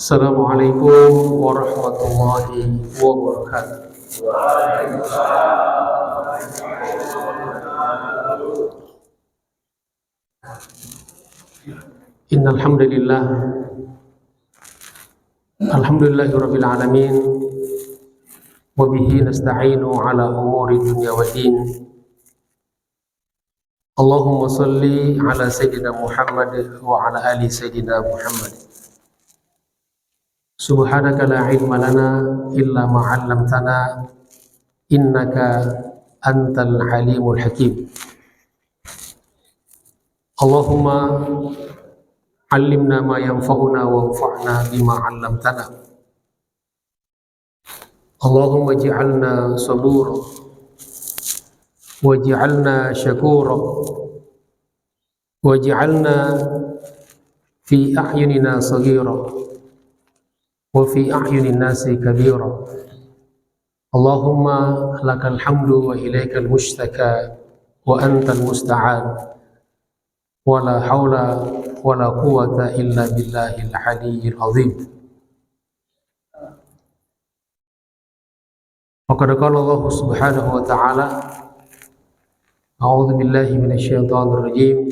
Assalamualaikum warahmatullahi wabarakatuh. Innal hamdalillah alhamdulillahirabbil alamin wa bihi nasta'inu ala umuri dunya waddin. Allahumma salli ala sayyidina Muhammad wa ala ali sayyidina Muhammad. Subhanaka la ilma lana illa ma 'allamtana innaka antal alimul hakim. Allahumma 'allimna ma yanfa'una wanfa'na bima 'allamtana. Allahumma ij'alna sabura waj'alna syakura waj'alna fi a'yunina saghira wa fi a'yunin nasi kabira. Allahumma lakal hamdu wa ilaikal mushtaka wa antal musta'an wa la hawla wa la quwwata illa billahil aliyyil azim. Wa qad qala Allah subhanahu wa ta'ala a'udzu billahi minasy syaithanir rajim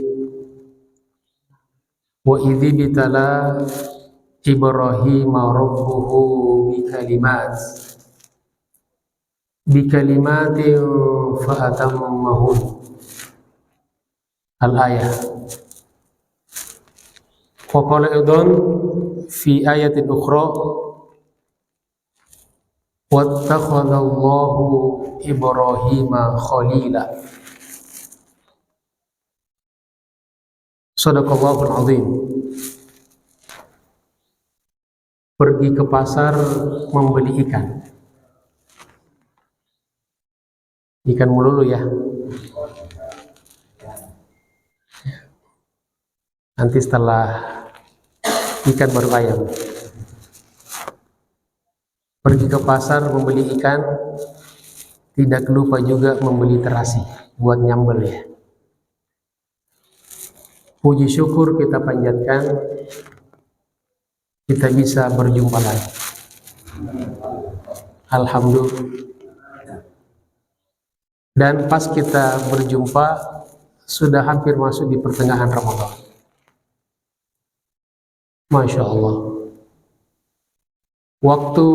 wa idh bitala Ibrahim rabbuhu bikalimatin fa'atammahun. Al-ayah. Wa qala aidan fi ayatin ukhra wattakhadallahu Ibrahima khalila. Shadaqallahul azim. Pergi ke pasar membeli ikan melulu ya. Nanti setelah ikan baru ayam. Pergi ke pasar membeli ikan, tidak lupa juga membeli terasi buat nyambel ya. Puji syukur kita panjatkan, kita bisa berjumpa lagi. Alhamdulillah. Dan pas kita berjumpa sudah hampir masuk di pertengahan Ramadan. Masya Allah. Waktu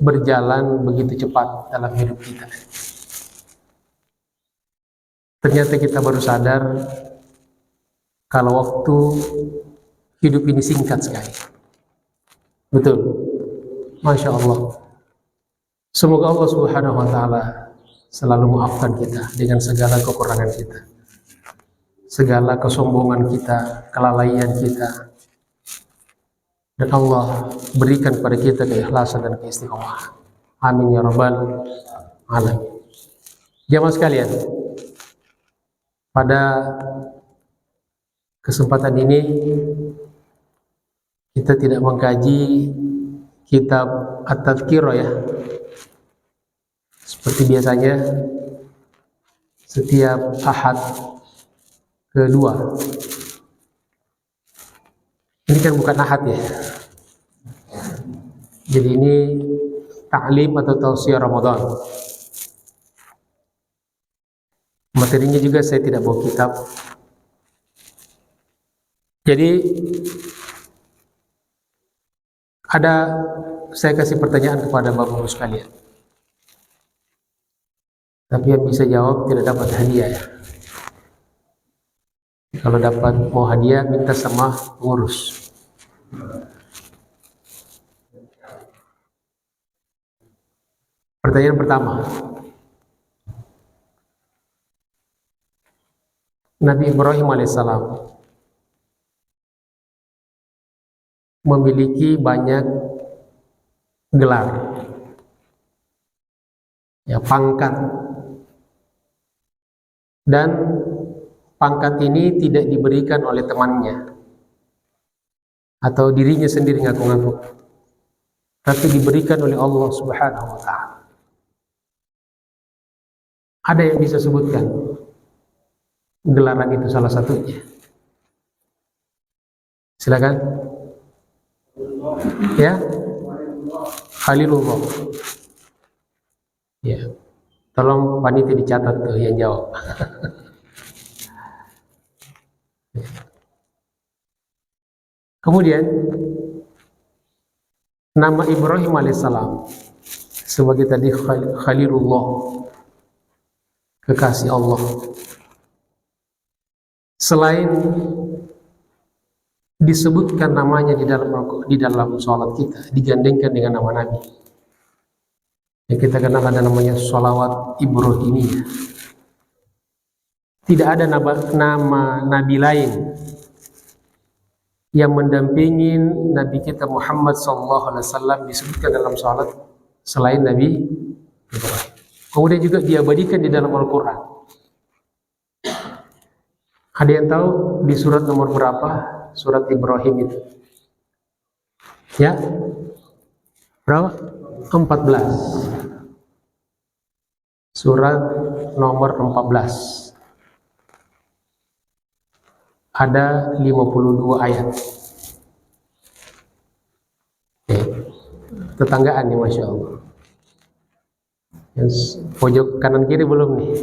berjalan begitu cepat dalam hidup kita. Ternyata kita baru sadar kalau waktu hidup ini singkat sekali. Betul. Masya Allah. Semoga Allah subhanahu wa ta'ala selalu maafkan kita dengan segala kekurangan kita, segala kesombongan kita, kelalaian kita, dan Allah berikan kepada kita keikhlasan dan keistiqomahan. Amin ya rabbal alamin. Jamaah sekalian, pada kesempatan ini kita tidak mengkaji kitab At-Tadhkirah ya. Seperti biasanya setiap Ahad kedua. Ini kan bukan Ahad ya. Jadi ini ta'lim atau tausiah Ramadan. Materinya juga saya tidak bawa kitab. Jadi saya kasih pertanyaan kepada Bapak-Ibu sekalian. Tapi yang bisa jawab tidak dapat hadiah ya. Kalau dapat mau hadiah minta sama pengurus. Pertanyaan pertama. Nabi Ibrahim alaihissalam memiliki banyak gelar. Ya, pangkat. Dan pangkat ini tidak diberikan oleh temannya atau dirinya sendiri ngaku-ngaku, tapi diberikan oleh Allah Subhanahu wa ta'ala. Ada yang bisa sebutkan gelaran itu salah satunya? Silakan. Ya, Khalilullah. Ya, tolong panitia dicatat tuh yang jawab. Kemudian nama Ibrahim alaihissalam sebagai tadi Khalilullah, kekasih Allah. Selain disebutkan namanya di dalam sholat kita, digandengkan dengan nama Nabi. Yang kita kenal ada namanya sholawat Ibrahimiyah. Tidak ada nama Nabi lain yang mendampingi Nabi kita Muhammad SAW disebutkan dalam sholat selain Nabi Ibrahim. Kemudian juga diabadikan di dalam Al-Quran. Ada yang tahu di surat nomor berapa surat Ibrahim itu? Ya, berapa? 14. Surat nomor 14. Ada 52 ayat. Tetanggaan nih, Masya Allah. Yang pojok kanan kiri belum nih.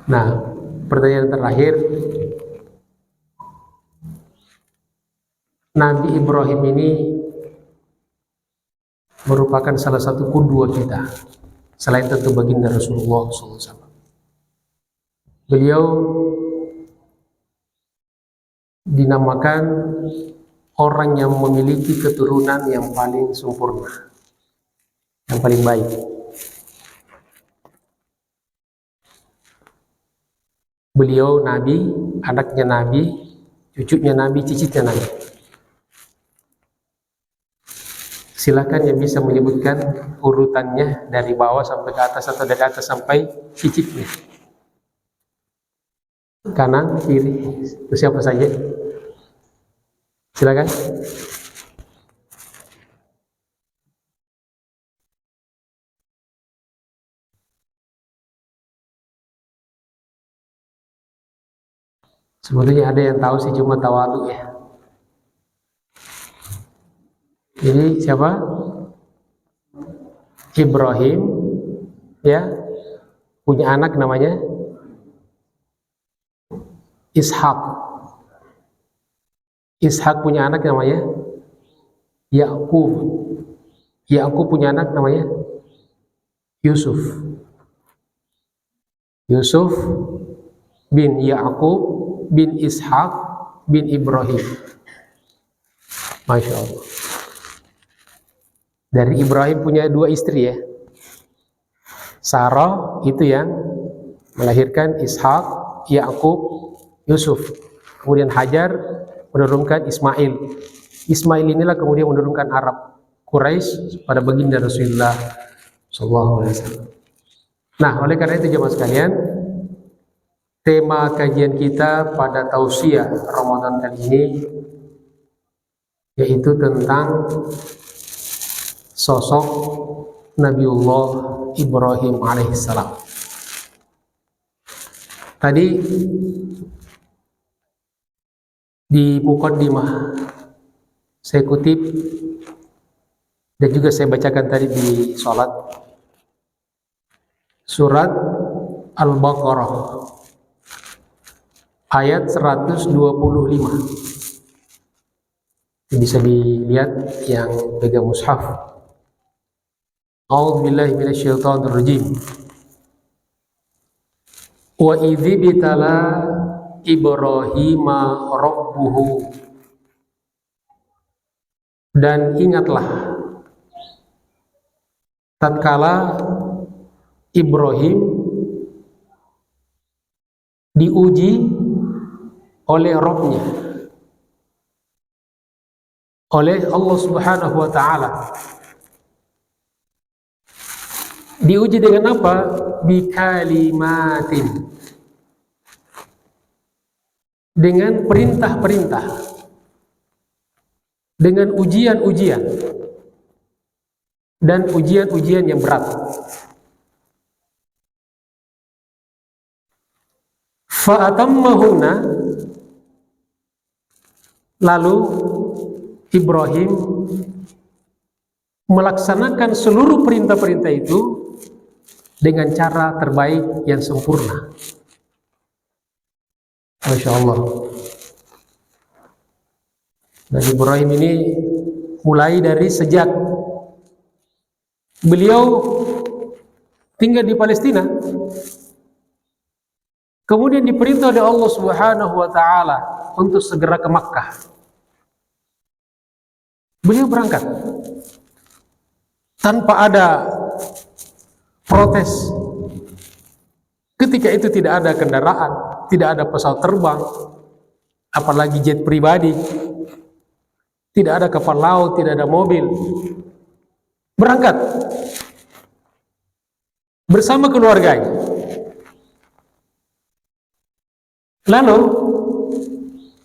Nah, pertanyaan terakhir, Nabi Ibrahim ini merupakan salah satu qudwah kita, selain tentu baginda Rasulullah SAW. Beliau dinamakan orang yang memiliki keturunan yang paling sempurna, yang paling baik. Beliau Nabi, anaknya Nabi, cucunya Nabi, cicitnya Nabi. Silakan yang bisa menyebutkan urutannya dari bawah sampai ke atas atau dari atas sampai cicitnya. Kanan, kiri, itu siapa saja? Silakan. Sebetulnya ada yang tahu sih, cuma tawadu ya. Jadi siapa? Ibrahim, ya, punya anak namanya Ishak. Ishak punya anak namanya Yakub. Yakub punya anak namanya Yusuf. Yusuf bin Yakub bin Ishak bin Ibrahim. Masya Allah. Dari Ibrahim punya dua istri ya. Sarah itu yang melahirkan Ishak, Yakub, Yusuf. Kemudian Hajar menurunkan Ismail. Ismail inilah kemudian menurunkan Arab Quraisy pada baginda Rasulullah SAW. Nah, oleh karena itu jemaah sekalian, tema kajian kita pada tausiah Ramadan kali ini yaitu tentang sosok Nabiullah Ibrahim alaihissalam. Tadi di muqaddimah saya kutip dan juga saya bacakan tadi di sholat surat Al-Baqarah ayat 125. Bisa dilihat yang pegang mushaf. A'udzubillahi minasyaitonir rajim. Wa idzibtala Ibrahima rabbuhu, dan ingatlah tatkala Ibrahim diuji oleh Rabb-nya, oleh Allah Subhanahu wa ta'ala. Diuji dengan apa? Bikalimatin, dengan perintah-perintah, dengan ujian-ujian dan ujian-ujian yang berat. Fa'atammahunna, Lalu Ibrahim melaksanakan seluruh perintah-perintah itu dengan cara terbaik yang sempurna. Masya Allah. Dan Ibrahim ini mulai dari sejak beliau tinggal di Palestina, kemudian diperintah oleh Allah Subhanahu wa taala untuk segera ke Makkah. Beliau berangkat tanpa ada protes. Ketika itu tidak ada kendaraan, tidak ada pesawat terbang, apalagi jet pribadi, tidak ada kapal laut, tidak ada mobil. Berangkat bersama keluarganya. Lalu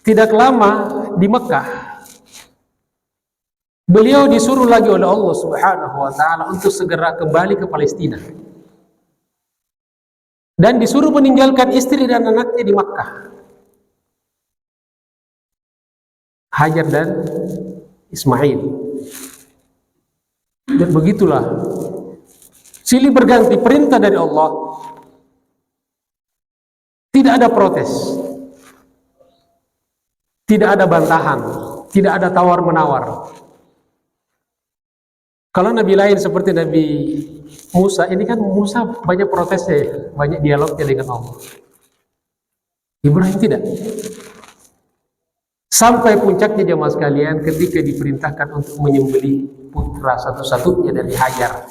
tidak lama di Mekah, beliau disuruh lagi oleh Allah Subhanahu wa taala untuk segera kembali ke Palestina. Dan disuruh meninggalkan istri dan anaknya di Makkah, Hajar dan Ismail. Dan begitulah silih berganti perintah dari Allah. Tidak ada protes, tidak ada bantahan, tidak ada tawar-menawar. Kalau Nabi lain seperti Nabi Musa, ini kan Musa banyak protesnya ya, banyak dialognya dengan Allah. Ibrahim tidak. Sampai puncaknya jemaah sekalian ketika diperintahkan untuk menyembelih putra satu-satunya dari Hajar.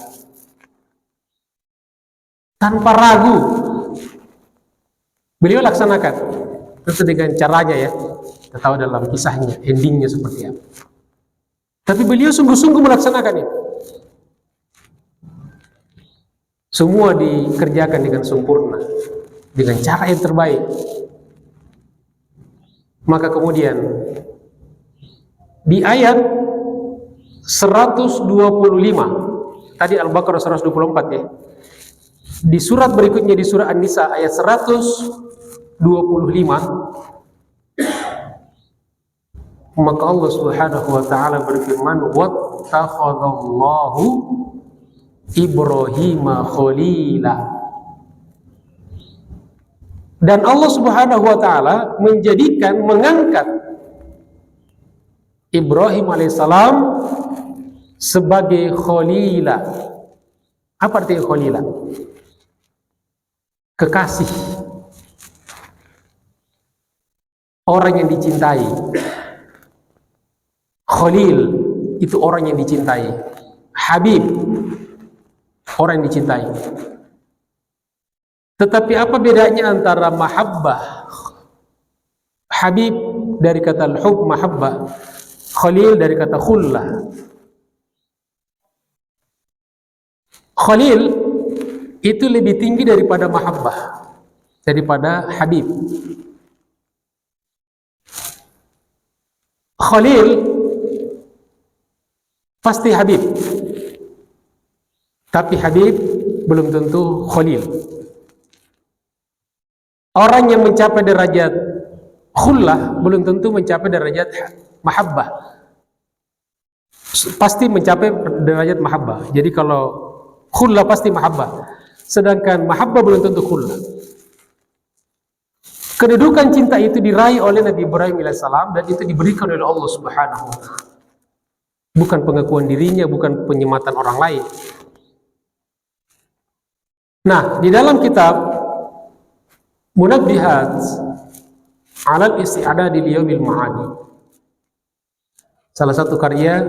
Tanpa ragu, beliau laksanakan. Tentu dengan caranya ya, kita tahu dalam kisahnya, endingnya seperti apa. Tapi beliau sungguh-sungguh melaksanakan itu. Semua dikerjakan dengan sempurna, dengan cara yang terbaik. Maka kemudian di ayat 125, tadi Al-Baqarah 124 ya. Di surat berikutnya, di surah An-Nisa ayat 125, maka Allah Subhanahu wa taala berfirman, wattakhadallahu Ibrahima khalila. Dan Allah Subhanahu wa taala mengangkat Ibrahim alaihissalam sebagai khalila. Apa artinya khalila? Kekasih, orang yang dicintai. Khalil itu orang yang dicintai. Habib, orang yang dicintai. Tetapi apa bedanya antara mahabbah? Habib dari kata al-hub, mahabbah. Khalil dari kata khullah. Khalil itu lebih tinggi daripada mahabbah, daripada habib. Khalil pasti habib, tapi habib belum tentu khalil. Orang yang mencapai derajat khullah belum tentu mencapai derajat mahabbah. Pasti mencapai derajat mahabbah. Jadi kalau khullah pasti mahabbah, sedangkan mahabbah belum tentu khullah. Kedudukan cinta itu diraih oleh Nabi Ibrahim alaihissalam, dan itu diberikan oleh Allah Subhanahu wa taala. Bukan pengakuan dirinya, bukan penyematan orang lain. Nah, di dalam kitab Munabbihat 'alal isti'dad li yaumil ma'ad, salah satu karya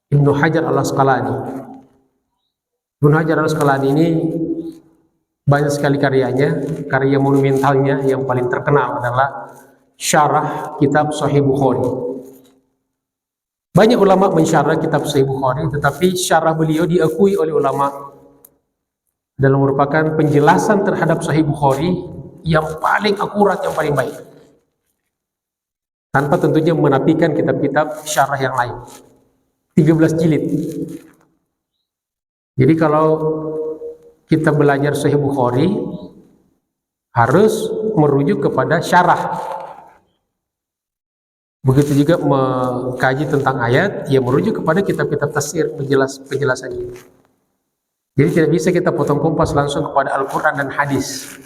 Ibnu Hajar Al-Asqalani. Ibnu Hajar Al-Asqalani ini banyak sekali karyanya. Karya monumentalnya yang paling terkenal adalah syarah kitab Sahih Bukhari. Banyak ulama mensyarah kitab Sahih Bukhari, tetapi syarah beliau diakui oleh ulama dalam merupakan penjelasan terhadap Sahih Bukhari yang paling akurat, yang paling baik, tanpa tentunya menafikan kitab-kitab syarah yang lain. 13 jilid. Jadi kalau kita belajar Sahih Bukhari harus merujuk kepada syarah. Begitu juga mengkaji tentang ayat, ya merujuk kepada kitab-kitab tafsir penjelasannya. Jadi tidak bisa kita potong kompas langsung kepada Al-Quran dan hadis.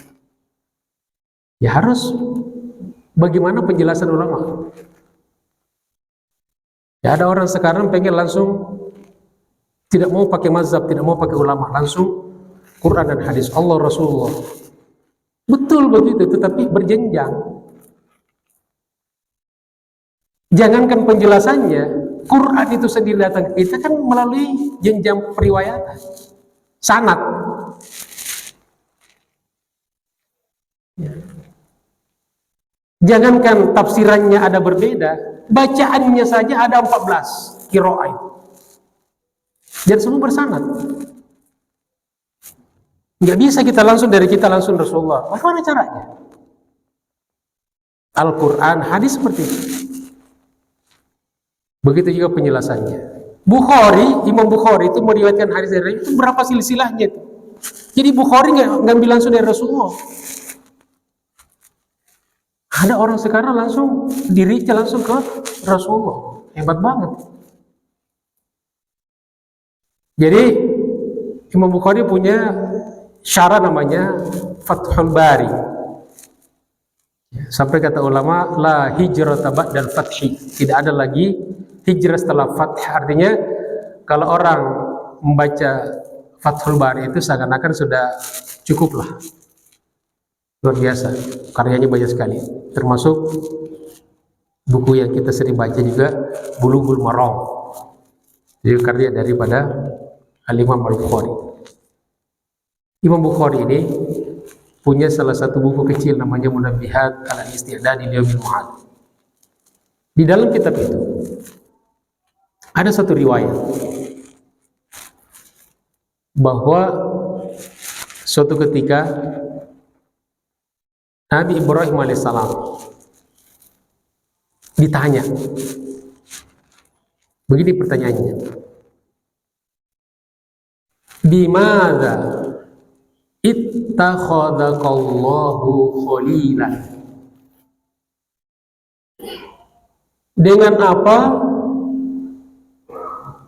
Ya harus bagaimana penjelasan ulama. Ya ada orang sekarang pengen langsung tidak mau pakai mazhab, tidak mau pakai ulama, langsung Quran dan hadis, Allah Rasulullah. Betul begitu, tetapi berjenjang. Jangankan penjelasannya, Quran itu sendiri datang ke kita kan melalui jenjang periwayatan, sanad. Jangankan tafsirannya ada berbeda, bacaannya saja ada 14 qiraah. Dan semua bersanad. Nggak bisa kita langsung dari kita langsung Rasulullah. Bagaimana caranya? Al-Quran, hadis seperti itu. Begitu juga penjelasannya. Imam Bukhari itu meriwayatkan hadis dari itu berapa silsilahnya itu. Jadi Bukhari nggak ngambil langsung dari Rasulullah. Ada orang sekarang langsung dirinya langsung ke Rasulullah. Hebat banget. Jadi Imam Bukhari punya syarah namanya Fathul Bari. Sampai kata ulama, la hijrata ba'dal fathi. Tidak ada lagi hijrah setelah fath. Artinya kalau orang membaca Fathul Bari itu seakan-akan sudah cukup lah. Luar biasa, karyanya banyak sekali. Termasuk buku yang kita sering baca juga, Bulughul Maram. Jadi karya daripada Al-Imam Al-Bukhari. Imam Bukhari ini punya salah satu buku kecil namanya Munabbihat ala Isti'dadi Liyaumil Ma'ad. Di dalam kitab itu ada satu riwayat bahwa suatu ketika Nabi Ibrahim alaihissalam ditanya, begini pertanyaannya, bimadza ittakhadhakallahu khalilan, dengan apa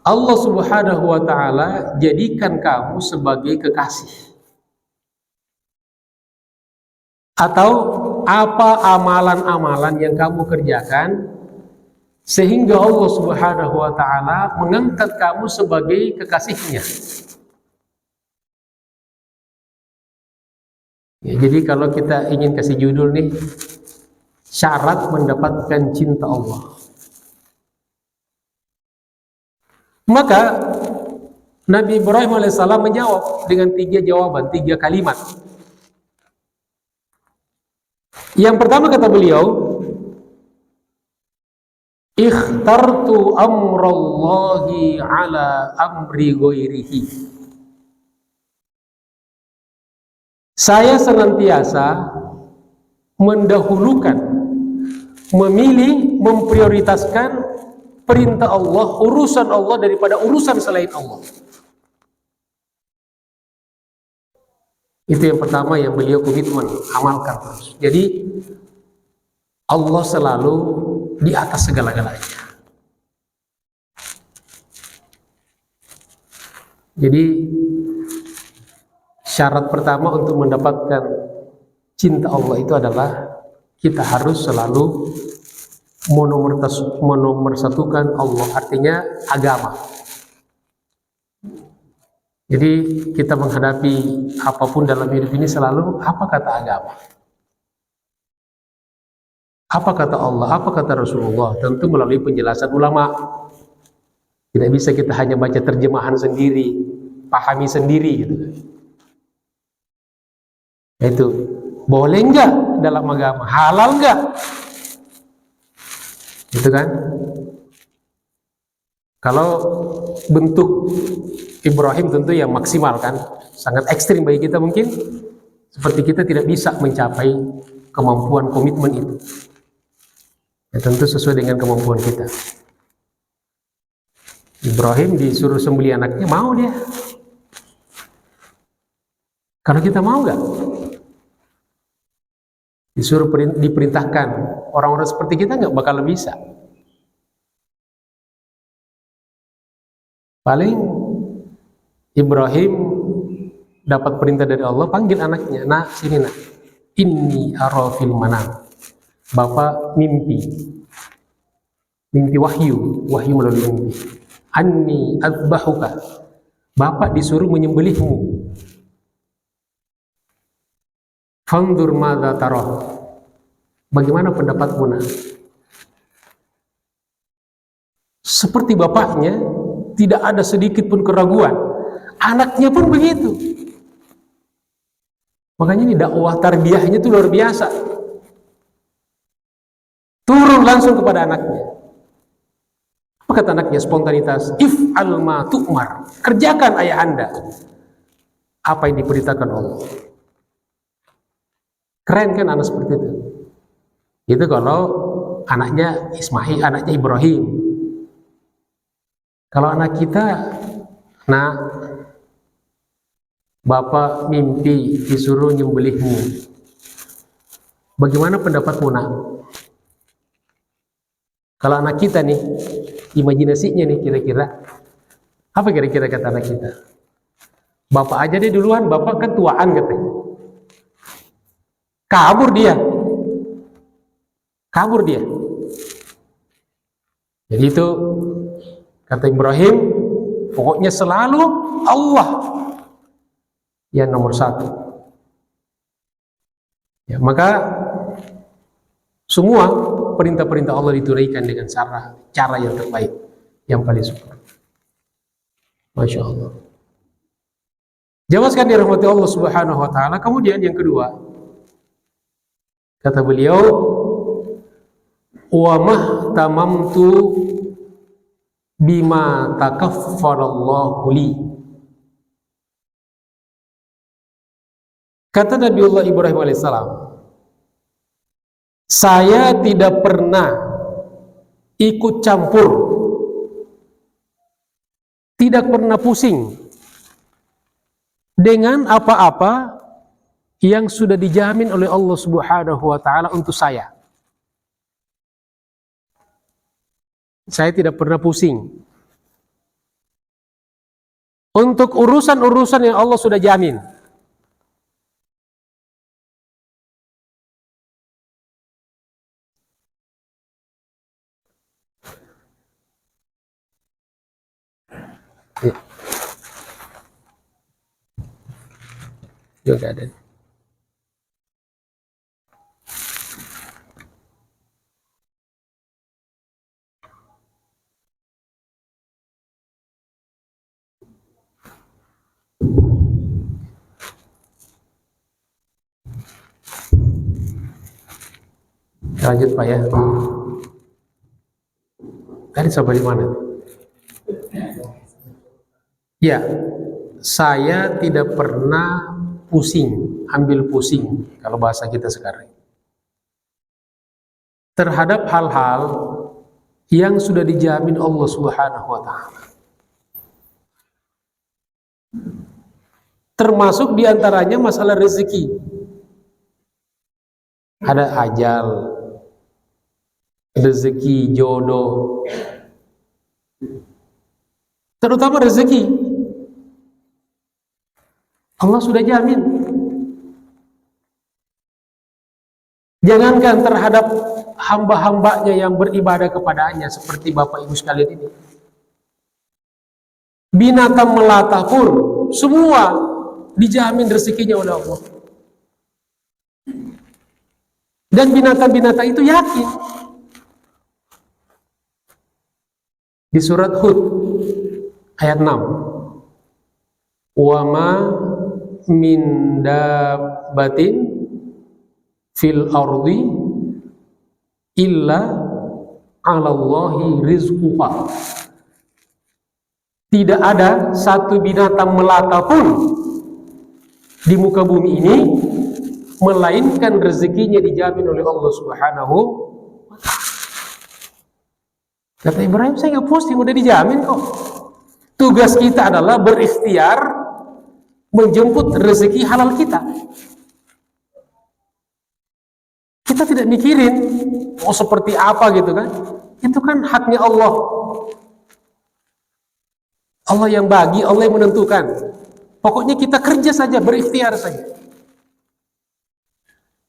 Allah Subhanahu wa ta'ala jadikan kamu sebagai kekasih? Atau apa amalan-amalan yang kamu kerjakan sehingga Allah Subhanahu wa ta'ala mengangkat kamu sebagai kekasihnya? Ya, jadi kalau kita ingin kasih judul nih, syarat mendapatkan cinta Allah. Maka Nabi Ibrahim alaihissalam menjawab dengan 3 jawaban, 3 kalimat. Yang pertama kata beliau, ikhtartu amrallahi ala amri ghairihi. Saya senantiasa mendahulukan, memilih, memprioritaskan perintah Allah, urusan Allah daripada urusan selain Allah. Itu yang pertama yang beliau komitmen, amalkan terus. Jadi Allah selalu di atas segala-galanya. Jadi syarat pertama untuk mendapatkan cinta Allah itu adalah kita harus selalu menomorsatukan Allah, artinya agama. Jadi kita menghadapi apapun dalam hidup ini selalu apa kata agama, apa kata Allah, apa kata Rasulullah, tentu melalui penjelasan ulama. Tidak bisa kita hanya baca terjemahan sendiri, pahami sendiri gitu. Itu boleh enggak dalam agama, halal enggak, itu kan. Kalau bentuk Ibrahim tentu yang maksimal kan, sangat ekstrim bagi kita mungkin, seperti kita tidak bisa mencapai kemampuan komitmen itu. Ya tentu sesuai dengan kemampuan kita. Ibrahim disuruh sembelih anaknya, mau dia. Kalau kita mau nggak? Diperintahkan, orang-orang seperti kita nggak bakal bisa. Paling Ibrahim dapat perintah dari Allah, panggil anaknya, nak sini nak, inni ara fil manam. Bapak mimpi wahyu melalui mimpi. Anni azbahuka, bapak disuruh menyembelihmu. Fanzur madza tarah, bagaimana pendapatmu nak? Seperti bapaknya, tidak ada sedikit pun keraguan. Anaknya pun begitu. Makanya ini dakwah tarbiyahnya itu luar biasa. Turun langsung kepada anaknya. Apa kata anaknya? Spontanitas. If'al ma tu'mar, kerjakan ayah anda apa yang diperintahkan Allah. Keren kan anak seperti itu? Itu kalau anaknya Ismail, anaknya Ibrahim. Kalau anak kita, nak, bapak mimpi disuruh nyembelihmu. Bagaimana pendapatmu nak? Kalau anak kita nih, imajinasinya nih kira-kira, apa kira-kira kata anak kita? Bapak aja deh duluan, bapak kan tuaan katanya. Kabur dia. Jadi itu kata Ibrahim, pokoknya selalu Allah yang nomor satu. Ya, maka semua perintah-perintah Allah ditunaikan dengan cara yang terbaik, yang paling sempurna. Masya Allah. Jawab sekali dirahmati Allah Subhanahu Wa Taala. Kemudian yang kedua, kata beliau, wa mahtamamtu bima takaffarallahu li. Kata Nabiullah Ibrahim alaihissalam, saya tidak pernah ikut campur, tidak pernah pusing dengan apa-apa yang sudah dijamin oleh Allah Subhanahu wa taala untuk saya. Saya tidak pernah pusing untuk urusan-urusan yang Allah sudah jamin. Juga ada. Lanjut Pak ya. Tadi sampai di mana? Ya, saya tidak pernah ambil pusing kalau bahasa kita sekarang, terhadap hal-hal yang sudah dijamin Allah Subhanahu wa taala. Termasuk diantaranya masalah rezeki. Ada ajal, rezeki, jodoh, terutama rezeki. Allah sudah jamin. Jangankan terhadap hamba-hambanya yang beribadah kepadanya seperti Bapak Ibu sekalian ini, binatang melata pun semua dijamin rezekinya oleh Allah. Dan binatang-binatang itu yakin. Di surat Hud ayat 6, wa ma min dabbatin fil ardi illa 'alallahi rizquha. Tidak ada satu binatang melata pun di muka bumi ini melainkan rezekinya dijamin oleh Allah Subhanahu wa ta'ala. Kata Ibrahim, saya nggak pusing, udah dijamin kok. Tugas kita adalah berikhtiar menjemput rezeki halal kita. Kita tidak mikirin seperti apa gitu kan. Itu kan haknya Allah. Allah yang bagi, Allah yang menentukan. Pokoknya kita kerja saja, berikhtiar saja.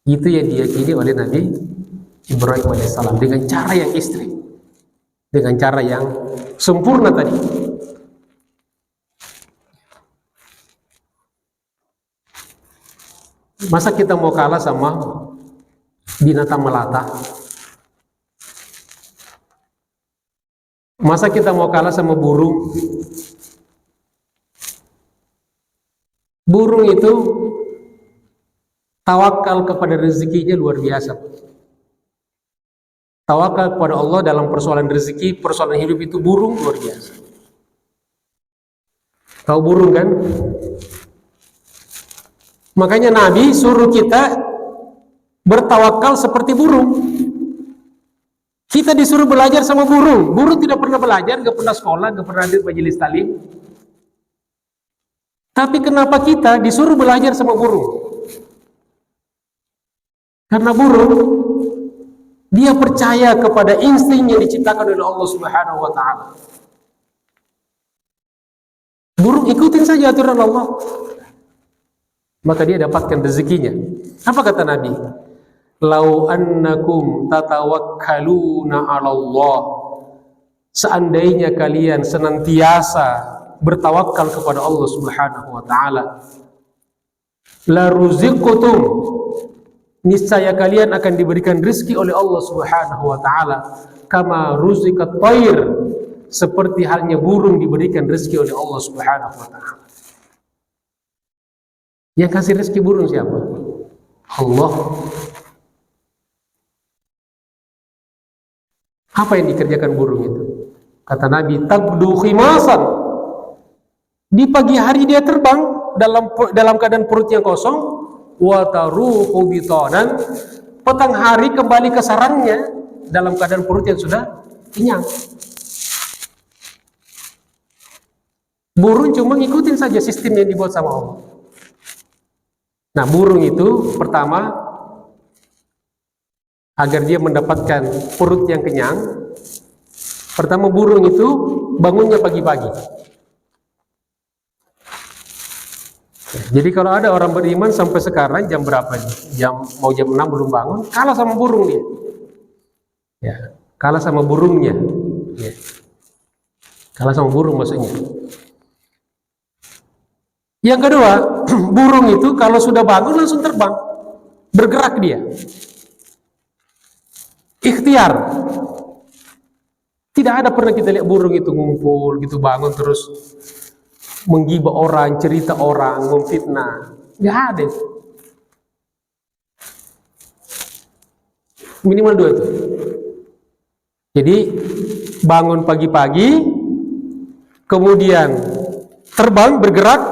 Itu yang diyakini oleh Nabi Ibrahim alaihissalam dengan cara yang istri, dengan cara yang sempurna tadi. Masa kita mau kalah sama binatang melata? Masa kita mau kalah sama burung? Burung itu tawakal kepada rezekinya luar biasa. Tawakal kepada Allah dalam persoalan rezeki, persoalan hidup itu burung luar biasa. Tahu burung kan? Makanya Nabi suruh kita bertawakal seperti burung. Kita disuruh belajar sama burung. Burung tidak pernah belajar, gak pernah sekolah, gak pernah hadir majelis talim. Tapi kenapa kita disuruh belajar sama burung? Karena burung, dia percaya kepada insting yang diciptakan oleh Allah Subhanahu wa Ta'ala. Burung ikutin saja aturan Allah, maka dia dapatkan rezekinya. Apa kata Nabi? Lau annakum tatawakkaluna 'ala Allah. Seandainya kalian senantiasa bertawakal kepada Allah Subhanahu wa Ta'ala, la ruziqtum, niscaya kalian akan diberikan rezeki oleh Allah Subhanahu wa Ta'ala, kama ruziqat thair, seperti halnya burung diberikan rezeki oleh Allah Subhanahu wa Ta'ala. Yang kasih rezeki burung siapa? Allah. Apa yang dikerjakan burung itu? Kata Nabi, tabdu khimasan. Di pagi hari dia terbang dalam keadaan perutnya kosong, wa taruhu bitanan. Petang hari kembali ke sarangnya dalam keadaan perut yang sudah kenyang. Burung cuma ngikutin saja sistem yang dibuat sama Allah. Nah, burung itu pertama, agar dia mendapatkan perut yang kenyang, pertama burung itu bangunnya pagi-pagi. Jadi kalau ada orang beriman sampai sekarang jam berapa nih? Mau jam 6 belum bangun, kalah sama burung dia. Ya, kalah sama burungnya. Ya. Kalah sama burung maksudnya. Yang kedua, burung itu kalau sudah bangun langsung terbang, bergerak dia. Ikhtiar. Tidak ada pernah kita lihat burung itu ngumpul gitu, bangun terus menggibah orang, cerita orang, memfitnah. Nggak ada. Minimal 2 itu. Jadi bangun pagi-pagi, kemudian terbang, bergerak.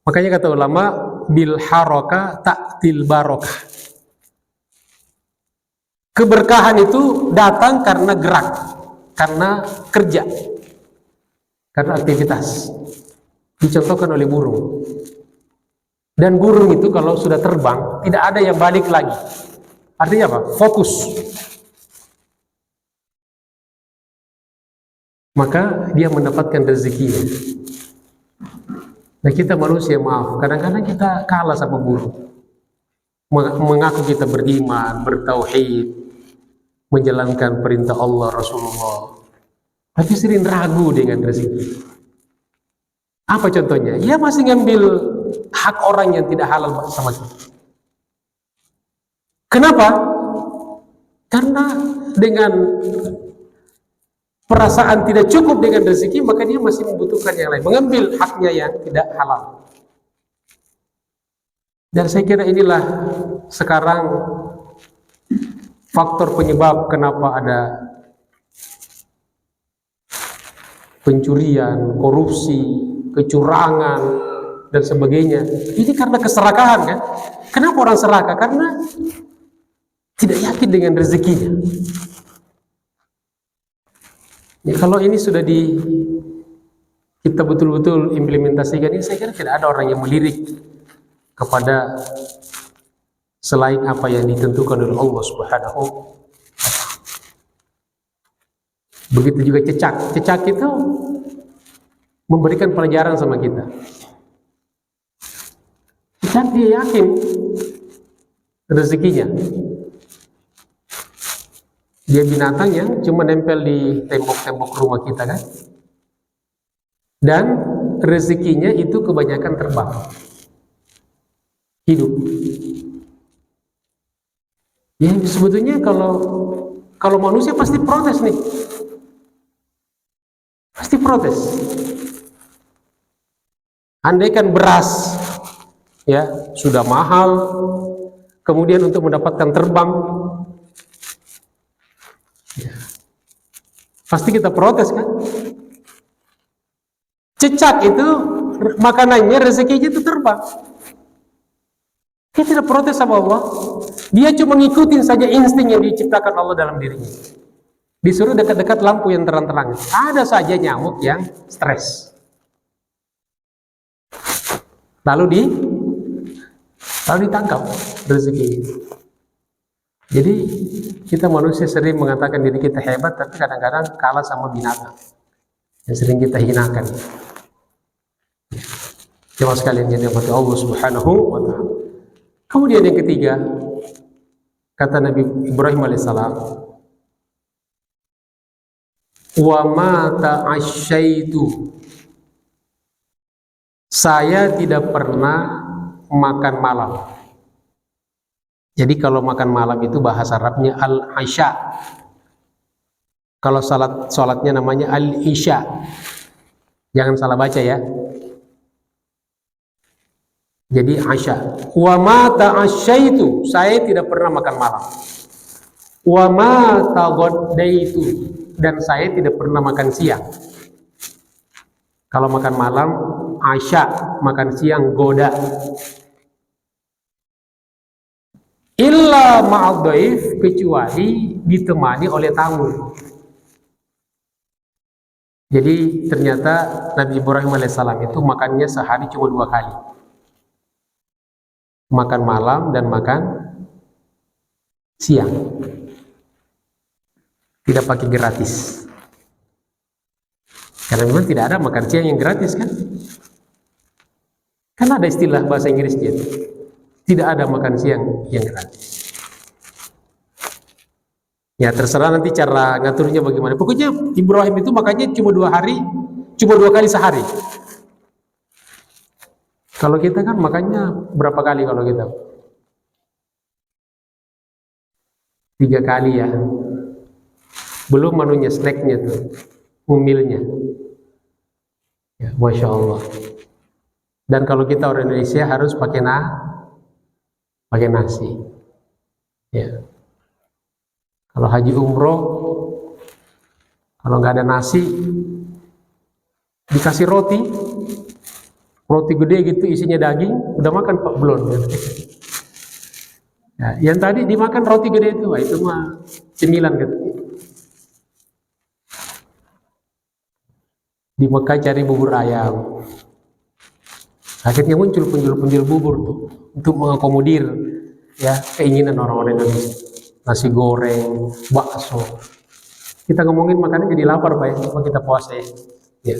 Makanya kata ulama, bil haraka ta'til barokah. Keberkahan itu datang karena gerak, karena kerja, karena aktivitas. Dicontohkan oleh burung. Dan burung itu kalau sudah terbang, tidak ada yang balik lagi. Artinya apa? Fokus. Maka dia mendapatkan rezekinya. Nah, kita manusia, maaf, kadang-kadang kita kalah sama burung. Mengaku kita beriman, bertauhid, menjalankan perintah Allah, Rasulullah, tapi sering ragu dengan rezeki. Apa contohnya? Ya masih ngambil hak orang yang tidak halal sama kita. Kenapa? Karena dengan perasaan tidak cukup dengan rezeki, maka dia masih membutuhkan yang lain, mengambil haknya yang tidak halal. Dan saya kira inilah sekarang faktor penyebab kenapa ada pencurian, korupsi, kecurangan, dan sebagainya. Ini karena keserakahan kan? Kenapa orang serakah? Karena tidak yakin dengan rezekinya. Ya, kalau ini sudah kita betul-betul implementasikan ini, saya kira tidak ada orang yang melirik kepada selain apa yang ditentukan oleh Allah Subhanahu wa Ta'ala. Begitu juga cecak. Cecak itu memberikan pelajaran sama kita. Dan dia yakin rezekinya. Dia binatang yang cuma nempel di tembok-tembok rumah kita kan. Dan rezekinya itu kebanyakan terbang. Hidup. Ya sebetulnya kalau manusia pasti protes nih. Pasti protes. Andaikan beras ya sudah mahal, kemudian untuk mendapatkan terbang, ya, pasti kita protes kan? Cicak itu makanannya, rezekinya itu terbang. Dia tidak protes sama Allah. Dia cuma ngikutin saja insting yang diciptakan Allah dalam dirinya. Disuruh dekat-dekat lampu yang terang-terang. Ada saja nyamuk yang stres. Lalu ditangkap rezeki. Jadi kita manusia sering mengatakan diri kita hebat, tapi kadang-kadang kalah sama binatang yang sering kita hinakan. Jemaah sekalian yang dirahmati Allah Subhanahu wa ta'ala. Kemudian yang ketiga, kata Nabi Ibrahim alaihissalam, wa ma ta'asyaitu, saya tidak pernah makan malam. Jadi kalau makan malam itu bahasa Arabnya al-isya. Kalau salatnya namanya al-isya. Jangan salah baca ya. Jadi asya. Wa ma ta'asyaitu, saya tidak pernah makan malam. Wa ma taghaddaitu, dan saya tidak pernah makan siang. Kalau makan malam asya, makan siang goda. Illa ma'adhaif, kecuali ditemani oleh tamu. Jadi ternyata Nabi Ibrahim alaihissalam itu makannya sehari cuma 2 kali. Makan malam dan makan siang. Tidak pakai gratis. Karena memang tidak ada makan siang yang gratis kan? Kan ada istilah bahasa Inggrisnya. Tidak ada makan siang yang gratis. Ya terserah nanti cara ngaturnya bagaimana. Pokoknya Ibrahim itu makannya cuma 2 kali sehari. Kalau kita kan makannya berapa kali kalau kita? 3 kali ya. Belum manunya, snacknya tuh, umilnya. Ya, Masya Allah. Dan kalau kita orang Indonesia harus pakai nasi. Ya. Kalau haji umroh, kalau nggak ada nasi, dikasih roti gede gitu isinya daging, udah makan Pak belum? Ya, yang tadi dimakan roti gede itu mah cemilan gitu. Di Mekah cari bubur ayam, akhirnya muncul penjual bubur tuh untuk mengakomodir ya keinginan orang-orang Indonesia. Nasi goreng, bakso. Kita ngomongin makanan jadi lapar Pak ya, cuma kita puasa ya.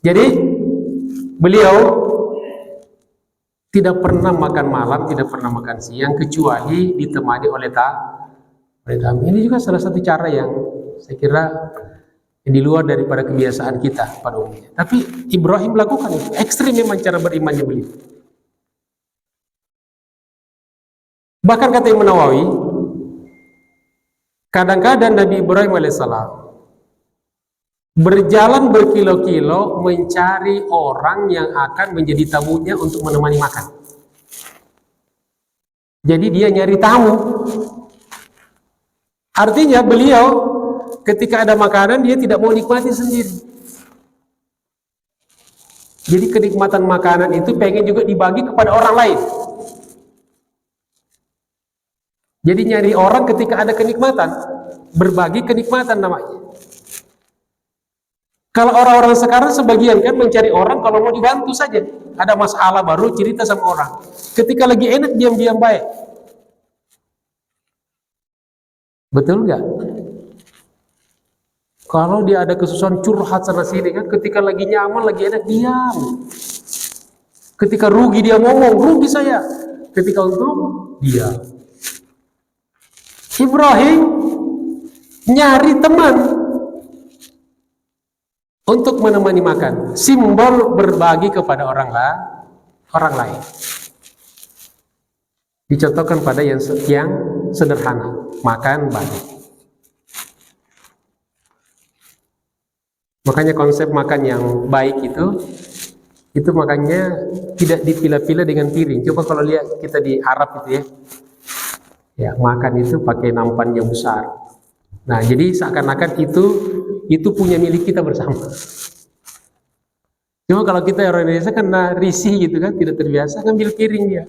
Jadi beliau tidak pernah makan malam, tidak pernah makan siang, kecuali ditemani oleh tamu. Ini juga salah satu cara yang saya kira di luar daripada kebiasaan kita pada umumnya. Tapi Ibrahim lakukan itu, ekstrim memang cara berimannya beliau. Bahkan kata Imam Nawawi, kadang-kadang Nabi Ibrahim alaihissalam berjalan berkilo-kilo mencari orang yang akan menjadi tamunya untuk menemani makan. Jadi dia nyari tamu. Artinya beliau ketika ada makanan dia tidak mau nikmati sendiri. Jadi kenikmatan makanan itu pengen juga dibagi kepada orang lain. Jadi nyari orang ketika ada kenikmatan, berbagi kenikmatan namanya. Kalau orang-orang sekarang sebagian kan mencari orang kalau mau dibantu saja. Ada masalah baru cerita sama orang. Ketika lagi enak diam-diam baik. Betul nggak? Kalau dia ada kesusahan curhat sana sini kan, ketika lagi nyaman, lagi enak diam. Ketika rugi dia ngomong, rugi saya. Ketika untung, diam. Ibrahim nyari teman untuk menemani makan, simbol berbagi kepada orang lain. Dicontohkan pada yang sederhana, makan bagi. Makanya konsep makan yang baik itu makanya tidak dipilah-pilah dengan piring. Coba kalau lihat kita di Arab itu ya makan itu pakai nampan yang besar. Nah, jadi seakan-akan itu punya milik kita bersama. Cuma kalau kita orang Indonesia karena risih gitu kan, tidak terbiasa ngambil piring dia.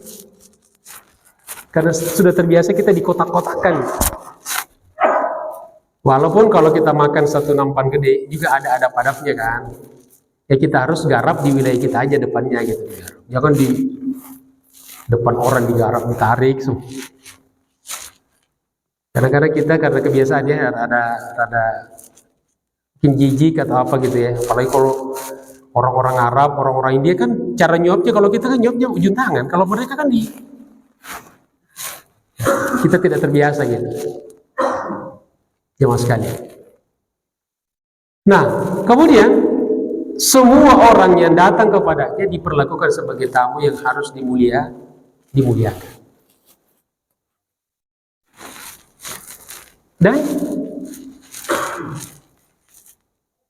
Karena sudah terbiasa kita dikotak-kotakan. Walaupun kalau kita makan satu nampan gede juga ada adab-adabnya kan. Ya kita harus garap di wilayah kita aja depannya gitu. Jangan di depan orang digarap, ditarik semua. Kadang-kadang kita karena kebiasaannya ada mungkin jijik atau apa gitu ya. Apalagi kalau orang-orang Arab, orang-orang India kan cara nyuapnya, kalau kita kan nyuapnya ujung tangan. Kalau mereka kan kita tidak terbiasa gitu. Jemaah sekalian. Nah, kemudian semua orang yang datang kepadanya diperlakukan sebagai tamu yang harus dimuliakan. Dan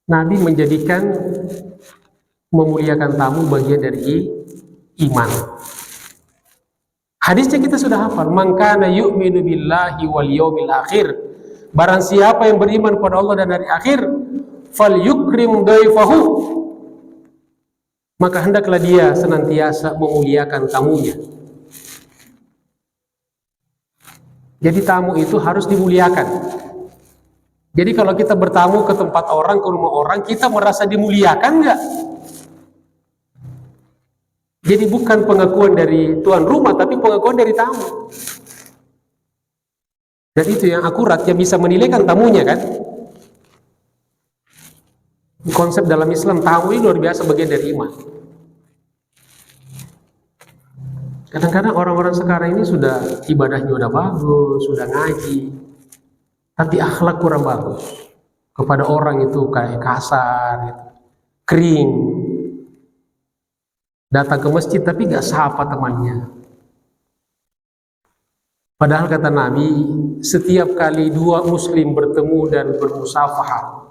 Nabi menjadikan memuliakan tamu bagian dari iman. Hadisnya kita sudah hafal, man kana yu'minu billahi wal yawmil akhir. Barang siapa yang beriman kepada Allah dan hari akhir, falyukrim daifahu. Maka hendaklah dia senantiasa memuliakan tamunya. Jadi tamu itu harus dimuliakan. Jadi kalau kita bertamu ke tempat orang, ke rumah orang, kita merasa dimuliakan enggak? Jadi bukan pengakuan dari tuan rumah, tapi pengakuan dari tamu. Dan itu yang akurat, yang bisa menilaikan tamunya kan. Konsep dalam Islam, tamu ini luar biasa bagian dari iman. Kadang-kadang orang-orang sekarang ini sudah ibadahnya udah bagus, sudah ngaji, tapi akhlak kurang bagus. Kepada orang itu kayak kasar, gitu, kering. Datang ke masjid tapi gak sapa temannya. Padahal kata Nabi, setiap kali dua muslim bertemu dan bermusafahah,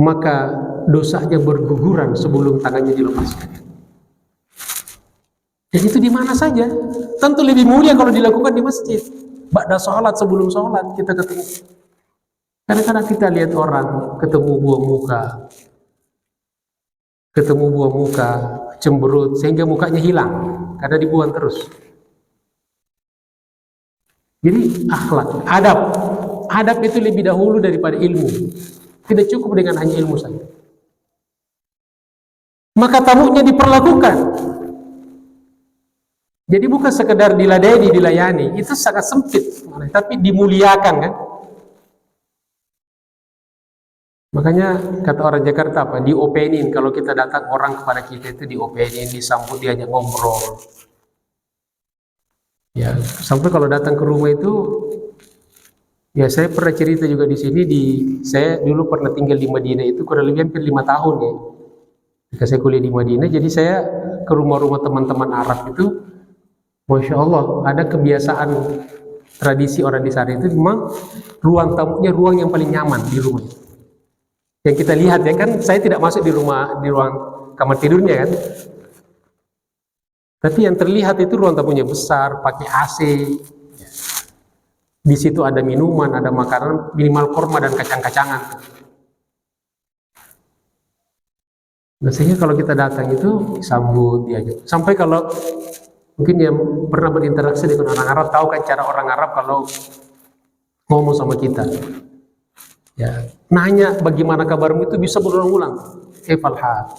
maka dosanya berguguran sebelum tangannya dilepaskan. Dan itu di mana saja. Tentu lebih mulia kalau dilakukan di masjid. Ba'da sholat, sebelum sholat kita ketemu. Kadang-kadang kita lihat orang ketemu buah muka, cemberut, sehingga mukanya hilang karena dibuang terus. Jadi akhlak, adab itu lebih dahulu daripada ilmu. Tidak cukup dengan hanya ilmu saja. Maka tamunya diperlakukan. Jadi bukan sekedar diladeni, dilayani, itu sangat sempit, tapi dimuliakan kan. Makanya kata orang Jakarta apa? Diopenin. Kalau kita datang orang kepada kita itu diopenin, disambut, diajak ngobrol. Ya, sampai kalau datang ke rumah itu, ya saya pernah cerita juga di sini. Saya dulu pernah tinggal di Madinah itu kurang lebih hampir 5 tahun ya. Ketika saya kuliah di Madinah, jadi saya ke rumah-rumah teman-teman Arab itu, Masya Allah, ada kebiasaan tradisi orang di sana itu memang ruang tamunya ruang yang paling nyaman di rumah itu. Yang kita lihat ya kan, saya tidak masuk di ruang kamar tidurnya kan. Tapi yang terlihat itu ruang tamunya besar, pakai AC. Di situ ada minuman, ada makanan, minimal korma dan kacang-kacangan. Nah, sehingga kalau kita datang itu disambut, diajak. Sampai kalau mungkin yang pernah berinteraksi dengan orang Arab tahu kan cara orang Arab kalau ngomong sama kita. Ya, nanya bagaimana kabarmu itu bisa berulang-ulang. Kaifal hal?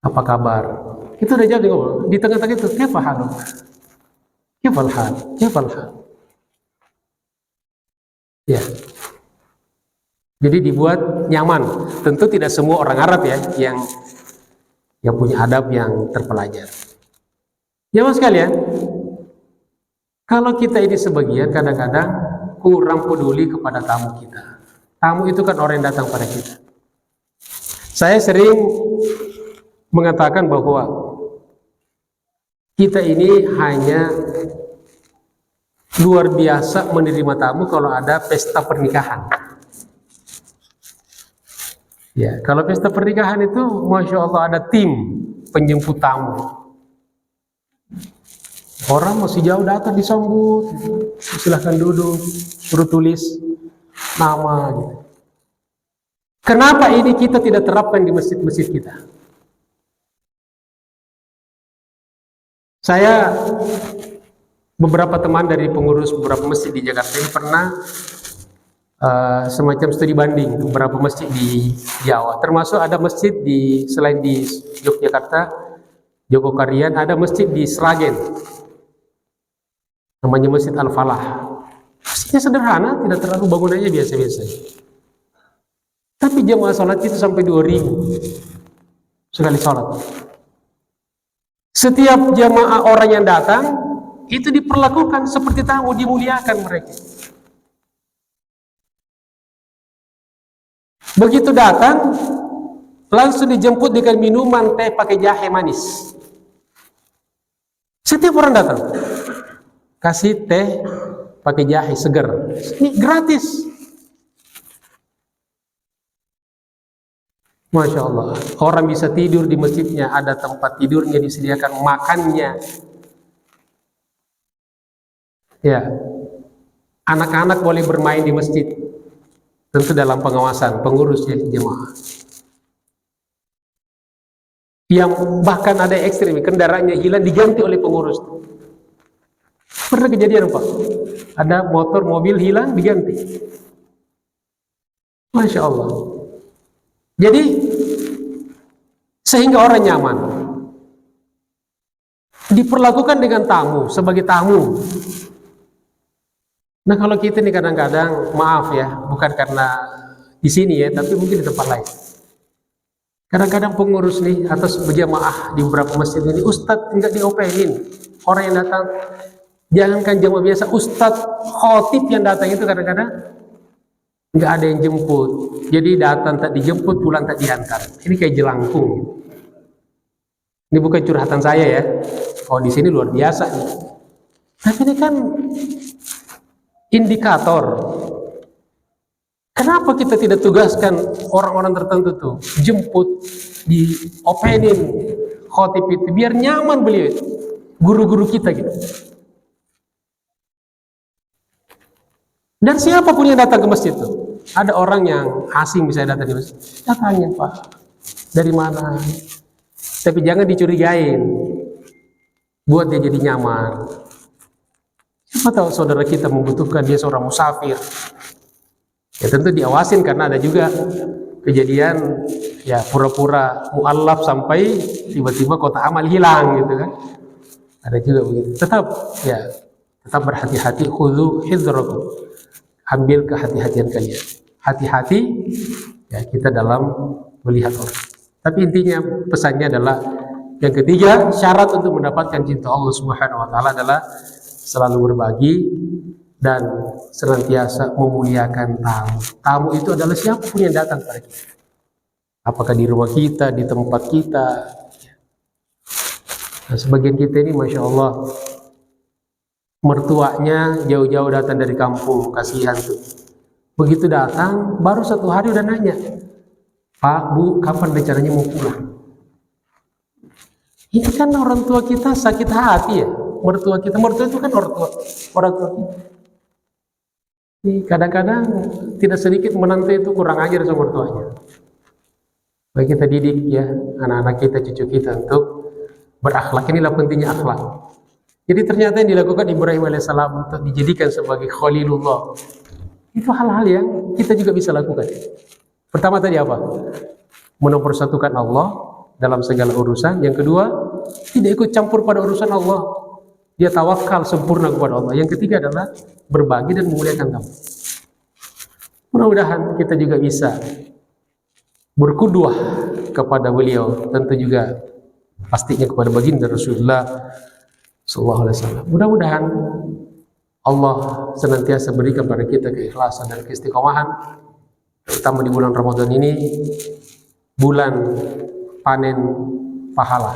Apa kabar? Itu udah jadi ngomong. Di tengah-tengah itu kaifal hal? Kaifal hal? Kaifal hal? Ya. Jadi dibuat nyaman. Tentu tidak semua orang Arab ya yang punya adab yang terpelajar. Jamaah sekalian, kalau kita ini sebagian kadang-kadang kurang peduli kepada tamu kita. Tamu itu kan orang yang datang pada kita. Saya sering mengatakan bahwa kita ini hanya luar biasa menerima tamu kalau ada pesta pernikahan. Ya, kalau pesta pernikahan itu, masya Allah ada tim penjemput tamu. Orang masih jauh datang disambut, silahkan duduk, suruh tulis nama. Gitu. Kenapa ini kita tidak terapkan di masjid-masjid kita? Saya beberapa teman dari pengurus beberapa masjid di Jakarta ini pernah semacam studi banding beberapa masjid di Jawa, termasuk ada masjid selain di Yogyakarta, Jogokarian, ada masjid di Sragen, namanya Masjid Al-Falah. Masjidnya sederhana, tidak terlalu bangunannya biasa-biasa, tapi jemaah sholat itu sampai 2000 sekali sholat. Setiap jemaah orang yang datang itu diperlakukan seperti tamu, dimuliakan mereka. Begitu datang, langsung dijemput dengan minuman teh pakai jahe manis. Setiap orang datang, kasih teh pakai jahe segar. Ini gratis. Masya Allah, orang bisa tidur di masjidnya, ada tempat tidurnya, disediakan makannya. Ya, anak-anak boleh bermain di masjid. Tentu dalam pengawasan pengurus jemaah. Yang bahkan ada ekstrim, kendaraannya hilang diganti oleh pengurus. Pernah kejadian Pak? Ada motor mobil hilang diganti. Masya Allah. Jadi sehingga orang nyaman. Diperlakukan dengan tamu sebagai tamu. Nah kalau kita ini kadang-kadang, maaf ya, bukan karena di sini ya, tapi mungkin di tempat lain. Kadang-kadang pengurus nih atas berjamaah di beberapa masjid ini, Ustadz enggak diopenin. Orang yang datang, jangankan jamaah biasa, Ustadz khotib yang datang itu kadang-kadang enggak ada yang jemput. Jadi datang tak dijemput, pulang tak diantar. Ini kayak jelangkung. Ini bukan curhatan saya ya. Oh di sini luar biasa nih. Tapi ini kan indikator. Kenapa kita tidak tugaskan orang-orang tertentu tuh jemput, di openin khotib itu biar nyaman beliau itu, guru-guru kita gitu. Dan siapapun yang datang ke masjid itu, ada orang yang asing misalnya datang di masjid, datangin Pak, dari mana? Tapi jangan dicurigain, buat dia jadi nyaman. Siapa tahu saudara kita membutuhkan, dia seorang musafir. Ya tentu diawasin karena ada juga kejadian ya pura-pura mu'allaf sampai tiba-tiba kotak amal hilang gitu kan. Ada juga begitu. Tetap berhati-hati, khudhu hidrakum. Ambil kehati-hatian kalian. Hati-hati ya kita dalam melihat orang. Tapi intinya pesannya adalah yang ketiga, syarat untuk mendapatkan cinta Allah Subhanahu wa taala adalah selalu berbagi dan senantiasa memuliakan tamu. Tamu itu adalah siapapun yang datang pada kita. Apakah di rumah kita, di tempat kita. Nah, sebagian kita ini Masya Allah, mertuanya jauh-jauh datang dari kampung, kasihan tuh. Begitu datang, baru 1 hari udah nanya, Pak, Bu, kapan rencananya mau pulang? Ini kan orang tua kita sakit hati ya. Mertua kita, mertua itu kan orang tua kita. Kadang-kadang tidak sedikit menantu itu kurang ajar sama mertuanya. Baik kita didik ya anak-anak kita, cucu kita untuk berakhlak. Inilah pentingnya akhlak. Jadi ternyata yang dilakukan Ibrahim alaihissalam untuk dijadikan sebagai Khalilullah, itu hal-hal yang kita juga bisa lakukan. Pertama tadi apa? Menomorsatukan Allah dalam segala urusan. Yang kedua, tidak ikut campur pada urusan Allah. Dia tawakal sempurna kepada Allah. Yang ketiga adalah berbagi dan memuliakan tamu. Mudah-mudahan kita juga bisa berkuduah kepada beliau, tentu juga pastinya kepada baginda Rasulullah sallallahu alaihi wasallam. Mudah-mudahan Allah senantiasa berikan pada kita keikhlasan dan keistiqomahan, terutama di bulan Ramadan ini, bulan panen pahala.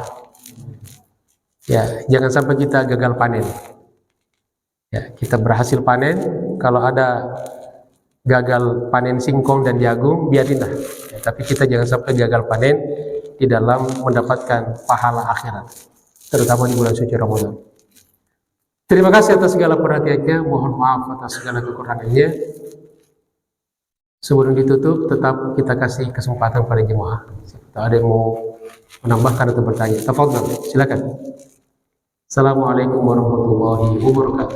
Ya, jangan sampai kita gagal panen. Ya, kita berhasil panen, kalau ada gagal panen singkong dan jagung, biarinlah. Ya, tapi kita jangan sampai gagal panen di dalam mendapatkan pahala akhirat, terutama di bulan suci Ramadan. Terima kasih atas segala perhatiannya, mohon maaf atas segala kekurangannya. Sebelum ditutup, tetap kita kasih kesempatan pada jemaah. Kalau ada yang mau menambahkan atau bertanya, tafadhol, silakan. Assalamualaikum warahmatullahi wabarakatuh.